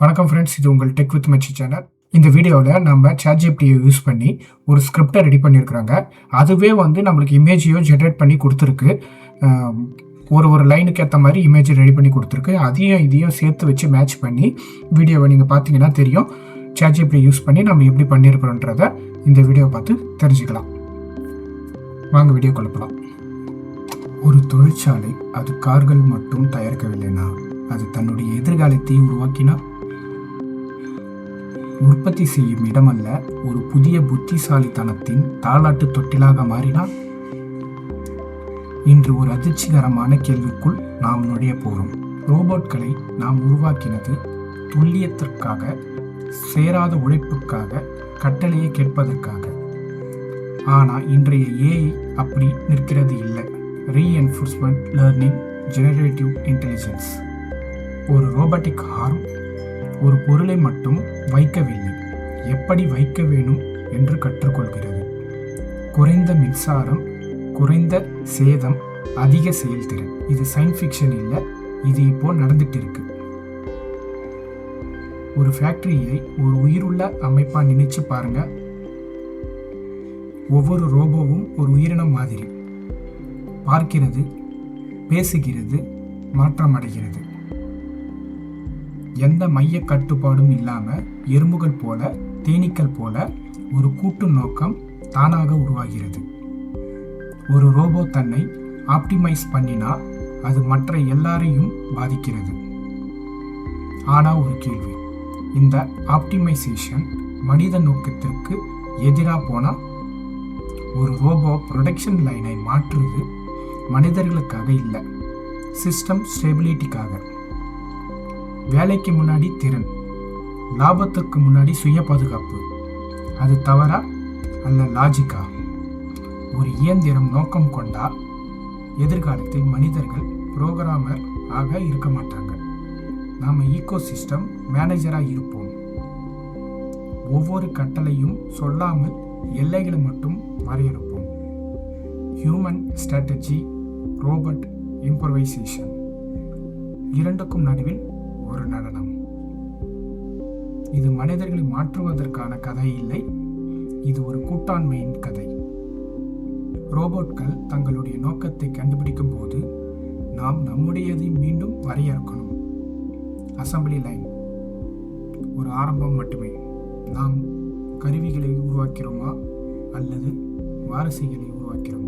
வணக்கம் ஃப்ரெண்ட்ஸ், இது உங்கள் டெக் வித் மச்சி சேனல். இந்த வீடியோவில் நம்ம ChatGPT யூஸ் பண்ணி ஒரு ஸ்கிரிப்டை ரெடி பண்ணியிருக்கிறாங்க. அதுவே நம்மளுக்கு இமேஜையும் ஜென்ரேட் பண்ணி கொடுத்துருக்கு. ஒரு லைனுக்கு ஏற்ற மாதிரி இமேஜ் ரெடி பண்ணி கொடுத்துருக்கு. அதையும் இதையும் சேர்த்து வச்சு மேட்ச் பண்ணி வீடியோவை நீங்கள் பார்த்தீங்கன்னா தெரியும். ChatGPT யூஸ் பண்ணி நம்ம எப்படி பண்ணியிருக்கிறோன்றதை இந்த வீடியோவை பார்த்து தெரிஞ்சுக்கலாம். வாங்க வீடியோ கொள்ளப்பலாம். ஒரு தொழிற்சாலை அது கார்கள் மட்டும் தயாரிக்கவில்லைனா அது தன்னுடைய எதிர்காலத்தை உருவாக்கினா, உற்பத்தி செய்யும் இடமல்ல ஒரு புதிய புத்திசாலித்தனத்தின் தாலாட்டு தொட்டிலாக மாறினா, இன்று ஒரு அதிர்ச்சிகரமான கேள்விக்குள் நாம் நுழைய போகிறோம். ரோபோட்களை நாம் உருவாக்கினது துல்லியத்திற்காக, சேராத உழைப்புக்காக, கட்டளையை கேட்பதற்காக. ஆனால் இன்றைய ஏஐ அப்படி நிற்கிறது இல்லை. Reinforcement learning, generative intelligence. ஒரு ரோபோட்டிக் ஆர்ம் ஒரு பொருளை மட்டும் வைக்கவில்லை, எப்படி வைக்க வேணும் என்று கற்றுக்கொள்கிறது. குறைந்த மின்சாரம், குறைந்த சேதம், அதிக செயல்திறன். இது சயின்ஸ் ஃபிக்ஷன் இல்லை, இது இப்போ நடந்துட்டு இருக்கு. ஒரு ஃபேக்டரியை ஒரு உயிருள்ள அமைப்பா நினைச்சு பாருங்க. ஒவ்வொரு ரோபோவும் ஒரு உயிரினம் மாதிரி பார்க்கிறது, பேசுகிறது, மாற்றமடைகிறது. எந்த மைய கட்டுப்பாடும் இல்லாமல் எறும்புகள் போல, தேனீக்கள் போல ஒரு கூட்டு நோக்கம் தானாக உருவாகிறது. ஒரு ரோபோ தன்னை ஆப்டிமைஸ் பண்ணினா அது மற்ற எல்லாரையும் பாதிக்கிறது. ஆனால் ஒரு கேள்வி, இந்த ஆப்டிமைசேஷன் மனித நோக்கத்திற்கு எதிராக போனால்? ஒரு ரோபோ ப்ரொடக்ஷன் லைனை மாற்றுவது மனிதர்களுக்காக இல்லை, சிஸ்டம் ஸ்டெபிலிட்டிக்காக. வேலைக்கு முன்னாடி திறன், லாபத்துக்கு முன்னாடி சுய பாதுகாப்பு. அது தவறா அல்ல லாஜிக்கா? ஒரு இயந்திரம் நோக்கம் கொண்டா எதிர்காலத்தில் மனிதர்கள் புரோகிராமர் ஆக இருக்க மாட்டாங்க. நாம் ஈகோசிஸ்டம் மேனேஜராக இருப்போம். ஒவ்வொரு கட்டளையும் சொல்லாமல் எல்லைகளை மட்டும் வரையறுப்போம். Human strategy, robot improvisation. இரண்டுக்கும் நடுவில் ஒரு நடனம். இது மனிதர்களை மாற்றுவதற்கான கதை இல்லை, இது ஒரு கூட்டாண்மையின் கதை. ரோபோட்கள் தங்களுடைய நோக்கத்தை கண்டுபிடிக்கும் போது நாம் நம்முடையதை மீண்டும் வரையறுக்கணும். அசம்பிளி லைன் ஒரு ஆரம்பம் மட்டுமே. நாம் கருவிகளை உருவாக்கிறோமா அல்லது வாரிசுகளை உருவாக்கிறோமா?